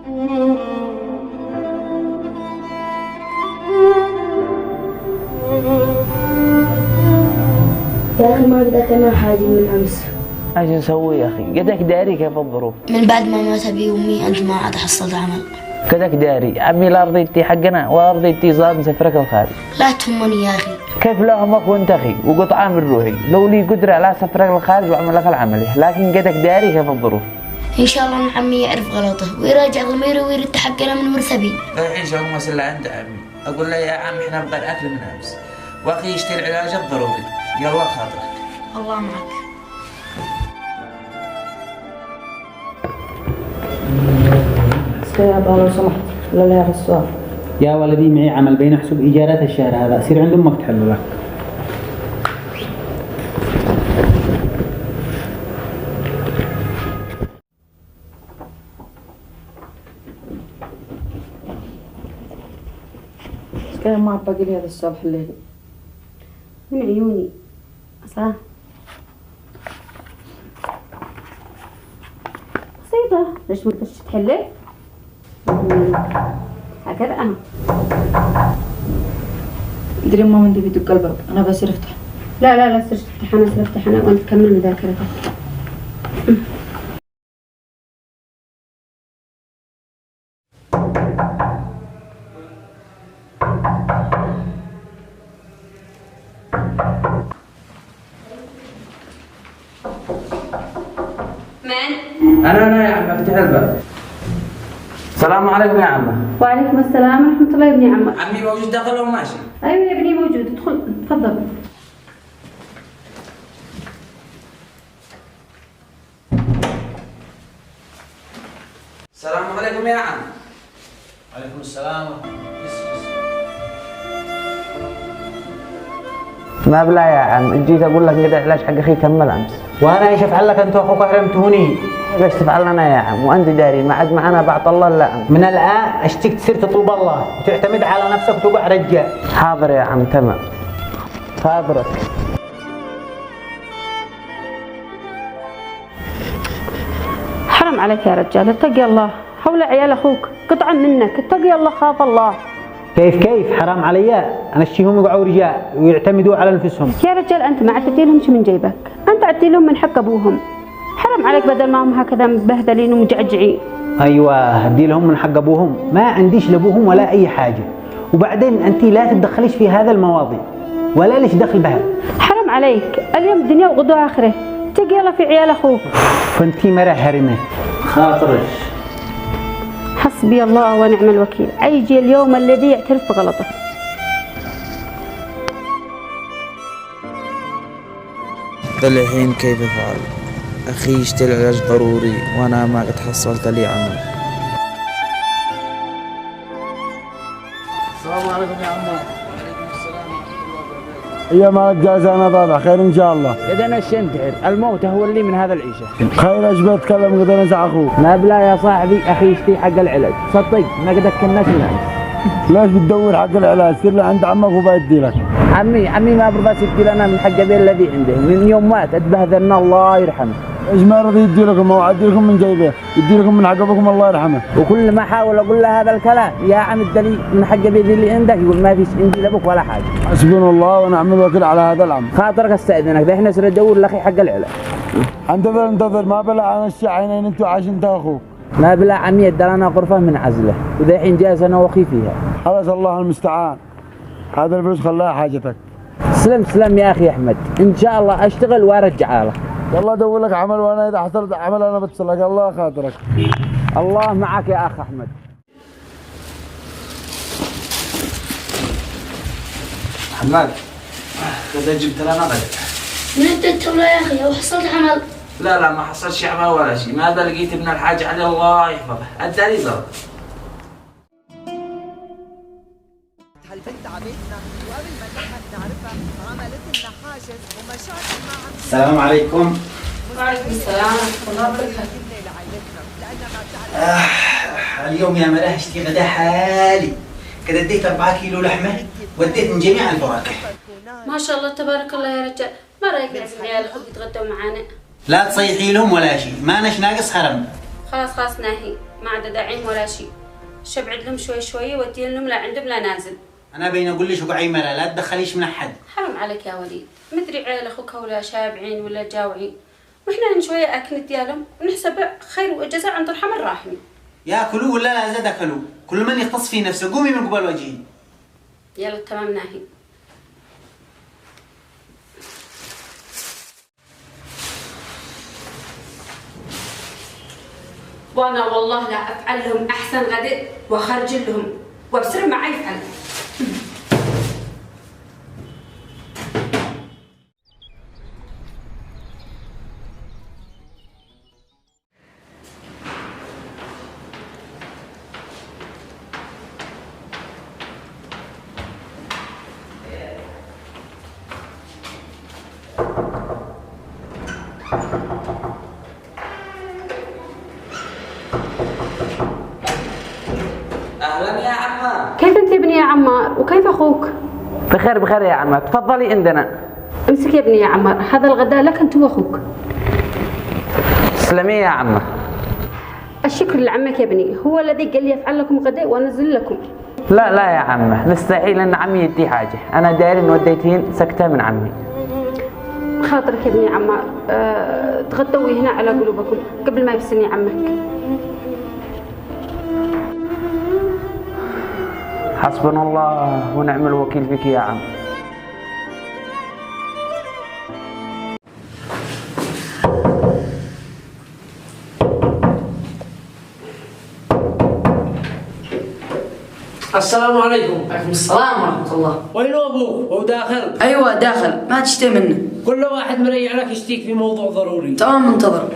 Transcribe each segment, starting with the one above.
يا أخي ما قدرت أنا حاجة من أمس. ايش نسوي يا اخي؟ قدك داري كيف الظروف؟ من بعد ما مات أبي وأمي أنت ما عاد حصلت عمل. قدك داري عمي لا رضيتي حقنا ولا رضيتي زاد نسفرك الخارج. لا تهمني يا أخي. كيف لا همك وانت اخي وقطعان من روحي، لو لي قدره لا سفرك الخارج واعمل لك العمليه، لكن قدك داري كيف الظروف. إن شاء الله إن عمي يعرف غلطه ويراجع ضميره ويرد حقنا من ورث أبي. الحين شو مسألة عند عمي، اقول له يا عم احنا نبغى الاكل من امس، واخي يشتري العلاج الضروري، يلا خاطرك. الله معك. يا لو سمحت ولا هذا السؤال. يا ولدي معي عمل بين احسب ايجارات الشهر هذا، سير عند امك تحل لك. كان ما باقي لي هذا الصبح الليل من عيوني صح. بسيطة، ليش ما تقدرش تحلي؟ هكذا أنا ادري ما عندي بيدق الباب، انا بس افتح. لا سير افتح أنا، سير افتح أنا وأنت كمل مذاكرتك. انا يا عم افتح الباب. السلام عليكم يا عمه. وعليكم السلام ورحمة الله يا ابني عمك. عمي موجود داخل او ماشي؟ أيوة يا ابني موجود، ادخل تفضل. السلام عليكم يا عم. وعليكم السلام. ما بلا يا عم، جيت اقول لك قد علاج حق اخي كمل امس. وانا ايش افعل لك انت واخوك حرمتوني؟ ليش تفعل لنا يا عم وانت داري ما عاد معنا بعط الله الا انت. من الان اشتيك تصير تطلب الله وتعتمد على نفسك وتقع رجال. حاضر يا عم تمام. خاطرك. حرام عليك يا رجال، اتقي الله، حول عيال أخوك قطعا منك، اتقي الله خاف الله. كيف حرام علي؟ انا اشتيهم يقعوا رجال ويعتمدوا على انفسهم. يا رجال أنت ما عدتي لهم شو من جيبك، أنت عدتي لهم من حق أبوهم. حرام عليك بدل ما هم هكذا مبهدلين ومجعجعين. ايوه هدي لهم من حق ابوهم، ما عنديش لابوهم ولا اي حاجه. وبعدين انت لا تتدخليش في هذا المواضيع ولا ليش دخل بها. حرام عليك، اليوم الدنيا وغدوة آخره، اتقي الله في عيال أخوك. كنت مرة هرمه خاطرش. حسبي الله ونعم الوكيل، يجي اليوم الذي يعترف بغلطه. الحين كيف افعل؟ اخي يشتري علاج ضروري وانا ما قد حصلت لي عمل. السلام عليكم يا عمو. وعليكم السلام ورحمة الله وبركاته. يا مالك جازة انا ضابع خير ان شاء الله. اذا انا شنتعر الموت هو اللي من هذا العيشه. خير ايش بتكلم قد انزع اخوك. ما بلا يا صاحبي اخي يشتري حق العلاج، صدق ما قد كناش الناس. ليش بتدور حق العلاج؟ سير لعند عمك وبيدي لك. عمي ما برضى يدي لنا من حق ابي الذي عنده، من يوم مات اتبهذلنا الله يرحمه. ايش ما رضي يدي لكم؟ هو عدي لكم من جيبه، يدي لكم من حق ابوكم الله يرحمه. وكل ما احاول اقول له هذا الكلام يا عم الدليل من حق ابي اللي عندك يقول ما فيش عندي لابوك ولا حاجه. حسبنا الله ونعم الوكيل على هذا الامر. خاطرك استاذنك ده احنا سر ندور لاخي حق العلاج. انتظر ما بلا انا الشعينين انتوا عايشين انت واخوك. ما بلا عمي ادى لنا غرفه من عزله وذا الحين جالس انا واخي فيها. خلاص الله المستعان. هذا الفلوس خلاها حاجتك. سلم يا اخي احمد، ان شاء الله اشتغل وارجع له. والله ادور لك عمل وانا اذا حصلت عمل انا بتصلك الله خاطرك. الله معك يا اخ احمد. محمد كذا جبت لنا غدا. من انت والله يا اخي او حصلت عمل؟ لا ما حصلش عمل ولا شيء، ماذا لقيت ابن الحاج علي الله يحفظه، اداني ضرب. هالبنت عبيتنا وقبل ما نلحق نعرفها عملت لنا حاجز ومشاكل مع عم. السلام عليكم. وعليكم السلام ورحمة الله وبركاته. اليوم يا ملاح اشتي غدا حالي. كده اديت 4 كيلو لحمه وديت من جميع الفواكه. ما شاء الله تبارك الله يا رجال، ما رايك نعزم عيال اخوك يتغدوا معانا؟ لا تصيحي لهم ولا شيء، ما نش ناقص حرم. خلاص خلاص ناهي، ما عاد داعين ولا شيء. شبعد لهم شوي شوي ودي لهم لا عندهم لا نازل. انا بين اقول لك وقعي ملا لا تدخليش من احد. حرام عليك يا وليد، مدري عيال اخوك ولا شابعين ولا جاوعين، واحنا شويه اكل ديالهم ونحسب خير وجزاء عند الرحمن الراحمين. ياكلوا ولا لا زاد اكلوا، كل من يختص في نفسه. قومي من قبل وجهي. يلا تمام ناهي. وانا والله لا افعل لهم احسن غد واخرج لهم وابصر معي يفعل. اهلا يا عمار. كيف انت يا ابني يا عمار وكيف اخوك؟ بخير بخير يا عمار، تفضلي عندنا. امسك يا ابني يا عمار، هذا الغداء لك انت واخوك. تسلمي يا عمار. الشكر لعمك يا ابني، هو الذي قال لي افعل لكم غداء وانزل لكم. لا لا يا عمه، مستحيل ان عمي يدي حاجه، انا داير ان وديتين سكته من عمي. خاطرك يا ابني يا عمار، تغدوا هنا على قلوبكم قبل ما يفسني عمك. حسبنا الله ونعم الوكيل فيك يا عم. السلام عليكم. وعليكم السلام ورحمة الله. وين ابوك؟ هو داخل؟ ايوه داخل، ما تشتي منه. كل واحد مريع لك يشتيك في موضوع ضروري. تمام منتظر.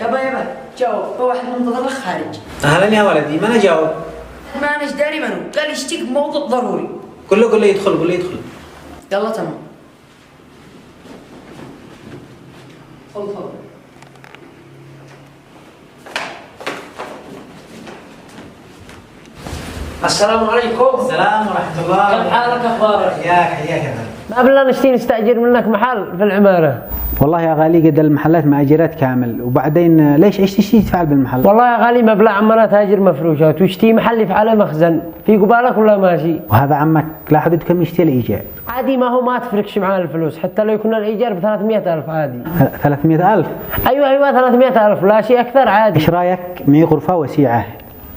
يابا جاوب، في واحد منتظر لك خارج. اهلا يا ولدي، ما انا جاوب. ما اناش داري منو، قال يشتيك بموضوع ضروري. قول له يدخل، قول له يدخل. يلا تمام. تفضل. السلام عليكم. السلام ورحمة الله. كيف حالك اخبارك؟ حياك يا ما بالله نشتي نستأجر منك محل في العمارة. والله يا غالي قد المحلات مأجرات كامل، وبعدين ليش ايش تشتي تفعل بالمحل؟ والله يا غالي مبلغ عمنا تاجر مفروشات ويشتي محل يفعله مخزن، في قبالك ولا ماشي؟ وهذا عمك لا حدود كم يشتي الإيجار؟ عادي، ما هو ما تفرقش معاه الفلوس، حتى لو يكون الإيجار ب 300,000 عادي. 300,000؟ ايوه 300,000 لا شيء أكثر عادي. ايش رأيك معي غرفة وسيعة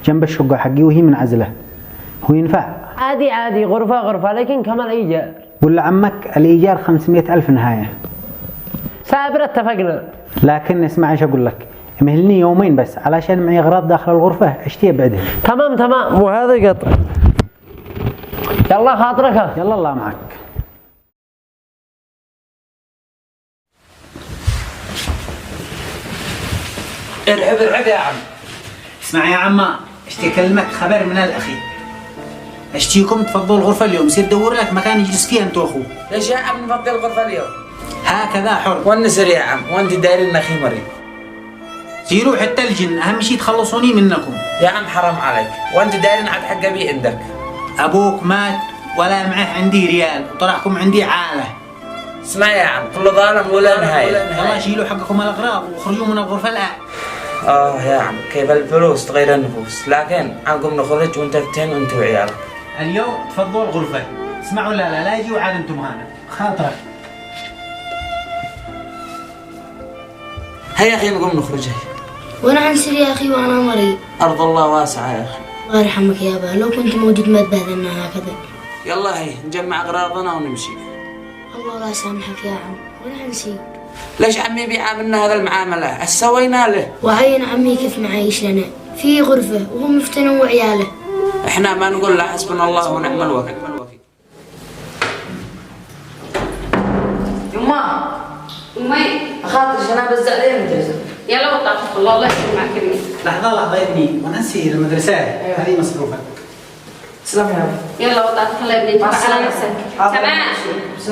جنب الشقة حقي وهي منعزلة، هو ينفع؟ عادي غرفة لكن كمان إيجار. قول لعمك الإيجار 500,000 نهاية. سابر اتفقنا. لكن اسمع ايش اقول لك، مهلني يومين بس علشان معي اغراض داخل الغرفة اشتي بعدين. تمام وهذا قطع. يلا خاطرك. يلا الله معك. ارعب يا عم. اسمع يا عم، اشتي اكلمك خبر من الاخير. اشتيكم تفضلوا الغرفة اليوم، يصير دور لك مكان يجلس فيه انت واخوه. ليش يا عم نفضل الغرفة اليوم؟ هكذا حر. والنسر يا عم، وانت دايرين اخي مريض. سيروا حتى الجن، اهم شيء تخلصوني منكم. يا عم حرام عليك، وانت دايرين عاد حق ابي عندك. ابوك مات ولا معه عندي ريال، وطلعكم عندي عالة. اسمع يا عم، كل ظالم ولا نهاية. يلا شيلوا حقكم الاغراض واخرجوا من الغرفة الان. يا عم كيف الفلوس تغير النفوس، لكن عنكم نخرج وانت فتين وانت وعيالك. اليوم تفضلوا الغرفة. اسمعوا لا يجي وعاد انتم هنا. خاطرك. هيا اخي نقوم نخرج. هيا. وانا عنسر يا اخي وانا مريض. ارض الله واسعة يا اخي. الله يرحمك يابا، لو كنت موجود ما تبهدلنا هكذا. يلا هي نجمع اغراضنا ونمشي. الله لا يسامحك يا عم، وانا نسيت. ليش عمي بيعاملنا هذا المعاملة؟ ايش سوينا له؟ وعين عمي كيف معيش لنا في غرفة وهو مفتن وعياله. احنا ما نقول لا، حسبنا الله ونعم الوكيل. يما امي خاطر انا بزع لي المدرسة. يلا وطلع الله يسلمك معك ابني. لحظة يا ابني، ونسي المدرسة هذه مصروفك. تسلم يا ابو. يلا وضعت الله يا ابني، اتفق على نفسك. تمام.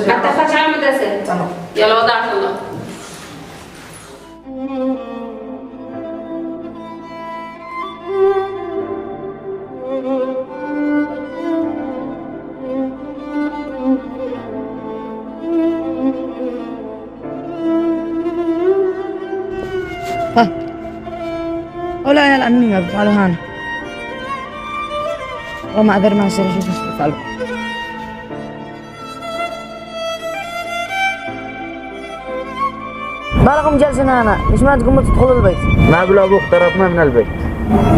ما تدخلش على المدرسة. تمام. يلا وضعت الله. ها ولا يا عمي ما بفعلوا هانا وما أدري ما يصير شو بفعلوا. ما لكم جالسين هنا؟ ليش ما تقوموا تدخلوا البيت؟ ما بلا ابوك طردنا من البيت.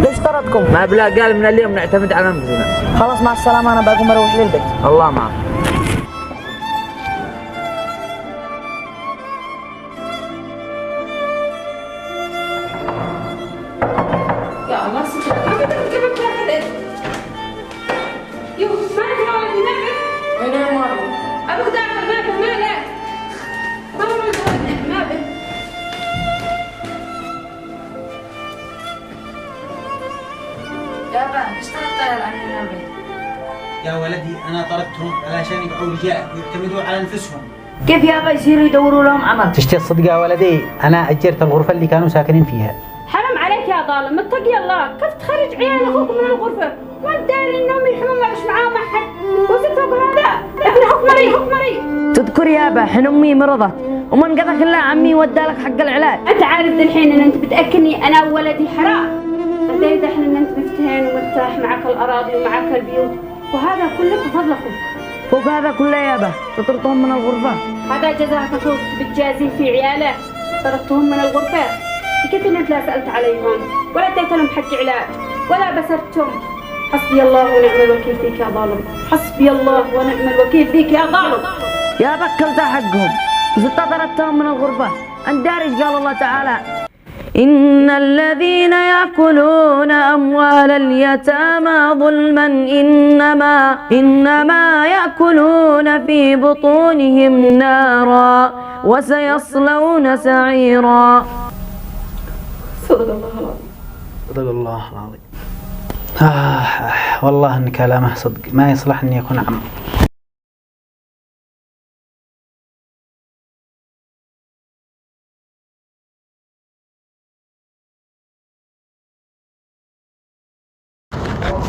ليش طردكم؟ ما بلا قال من اليوم نعتمد على انفسنا. خلاص مع السلامة، أنا بقوم أروح للبيت. الله معك. يا الله ستر ما قدرت قبل كذا. يو ما نبغى ولدي نعمل. أنا ما أبي. أبوك داخل ما به مالك. ما به ما به. يابا ليش طردت عني البيت؟ يا ولدي أنا طردتهم علشان يبقوا رجال ويعتمدوا على أنفسهم. كيف يابا يصيروا يدوروا لهم عمل؟ تشتي الصدق يا ولدي، أنا أجرت الغرفة اللي كانوا ساكنين فيها. حرام عليك يا ظالم، اتقي الله، كيف تخرج عيال اخوك من الغرفه؟ وانت داري انهم يلحمون معش معاهم احد، وزد فوق هذا، ابن حكمري حكمري. تذكر يابا حين أمي مرضت ومن قضاك الله عمي ودالك حق العلاج. انت عارف الحين ان انت بتاكلني انا وولدي حرام. انت دحين ان انت مفتهين ومرتاح معك الاراضي ومعك البيوت، وهذا كله بفضل اخوك. فوق هذا كله يابا تطردهم من الغرفة. هذا جزاك اخوك بتجازي في عياله، طردتهم من الغرفه. كيف ان انت لا سالت عليهم ولا اديت لهم حق علاج ولا بسرتهم؟ حسبي الله ونعم الوكيل فيك يا ظالم، حسبي الله ونعم الوكيل فيك يا ظالم. يابا أكلت حقهم زدت طردتهم من الغرفة. أنت داري إيش قال الله تعالى؟ إن الذين يأكلون أموال اليتامى ظلما إنما يأكلون في بطونهم نارا وسيصلون سعيرا. صدق الله العظيم. صدق الله العظيم. والله إن كلامه صدق، ما يصلح إن يكون عم.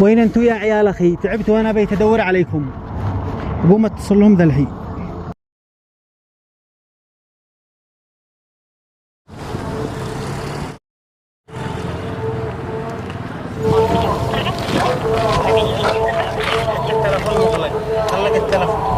وين انتوا يا عيال اخي؟ تعبت وانا بيت ادور عليكم. قوم اتصل لهم ذا الحين. خلق التلفون.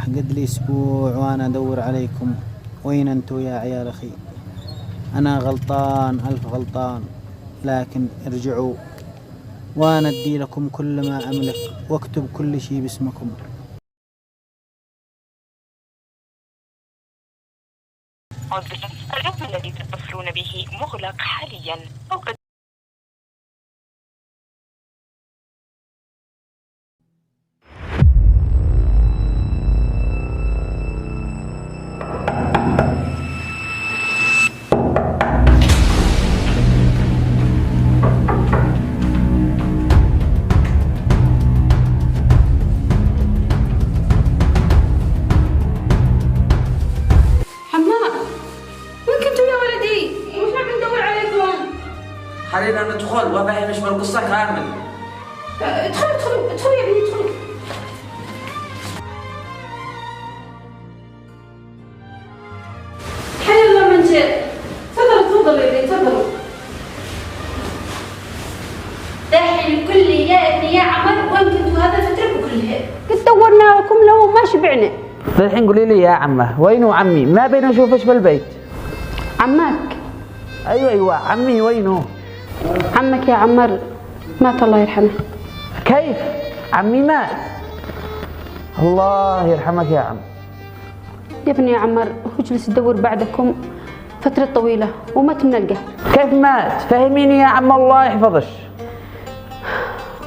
قد لي اسبوع وانا ادور عليكم. وين انتوا يا عيال اخي؟ انا غلطان الف غلطان، لكن ارجعوا وانا ادي لكم كل ما املك واكتب كل شيء باسمكم. الرقم الذي تتصلون به مغلق حاليا أو قد خلينا ندخل وافهمش بالقصة كامل. ادخلوا يا بني ادخلوا. حي الله من جاء. تفضلوا يا بني تفضلوا. دحين الكل يا ابني يا عمر، وين كنتوا هذا الفترة كلها؟ قد دورناكم لو ما شبعنا. الحين قولي لي يا عمه، وينو عمي؟ ما بين اشوفش بالبيت. عمك؟ ايوه عمي وينو؟ عمك يا عمر مات الله يرحمه. كيف؟ عمي مات؟ الله يرحمك يا عم. يا ابني يا عمر هو جلس يدور بعدكم فترة طويلة ومات من القهر. كيف مات؟ فهميني يا عم الله يحفظش.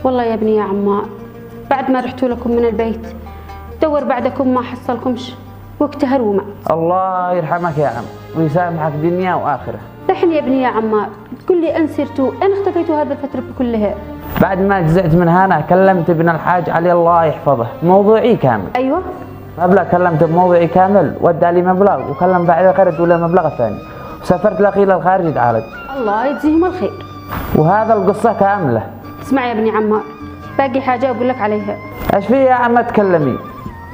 والله يا ابني يا عمار بعد ما رحتوا لكم من البيت دور بعدكم ما حصلكمش واقتهر ومات. الله يرحمك يا عم ويسامحك دنيا وآخرة. دحين يا ابني يا عمار تقول لي أين سرتوا؟ أين اختفيتوا هذه الفترة كلها؟ بعد ما جزعت من هنا كلمت ابن الحاج علي الله يحفظه موضوعي كامل. أيوة مبلغ كلمته بموضوعي كامل ودى لي مبلغ وكلم بعد خرج ولا مبلغ ثاني وسافرت لأخي للخارج يتعالج. الله يجزيهم الخير. وهذا القصة كاملة. اسمع يا ابني عمار، باقي حاجة أقول لك عليها. ايش في يا عم تكلمي؟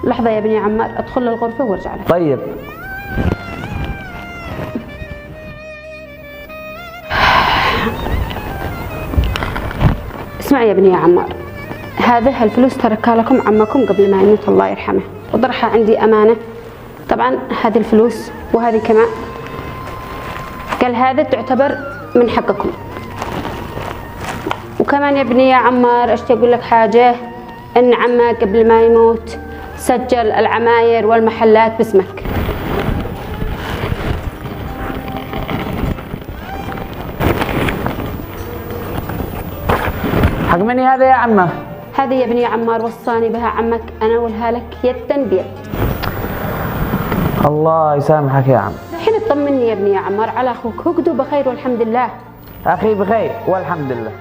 لحظة يا ابني عمار، أدخل للغرفة وارجع لك. طيب. اسمع يا ابني يا عمار، هذه الفلوس تركها لكم عمكم قبل ما يموت الله يرحمه، وطرحها عندي أمانة. طبعا هذه الفلوس وهذه كمان، قال هذا تعتبر من حقكم. وكمان يا ابني يا عمار اشتي اقول لك حاجة، ان عمك قبل ما يموت سجل العماير والمحلات باسمك. حق مني هذا يا عمه؟ هذه يا ابني يا عمار وصاني بها عمك، انا اولها لك يدا بيد. الله يسامحك يا عم. الحين اطمني يا ابني يا عمار على اخوك، هو بخير والحمد لله. اخي بخير والحمد لله.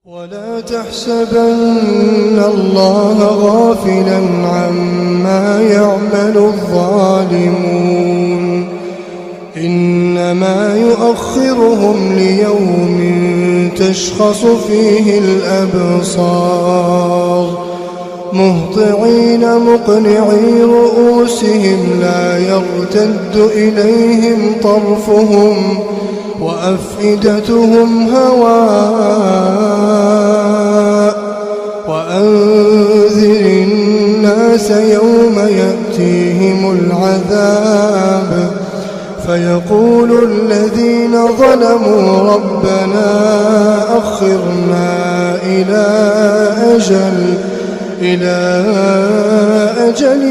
ولا تحسبن الله غافلا عما يعمل الظالمون، إنما يؤخرهم ليوم تشخص فيه الأبصار، مهطعين مقنعي رؤوسهم لا يرتد إليهم طرفهم وأفئدتهم هواء. وأنذر الناس يوم يأتيهم العذاب فيقول الذين ظلموا ربنا أخرنا إلى أجل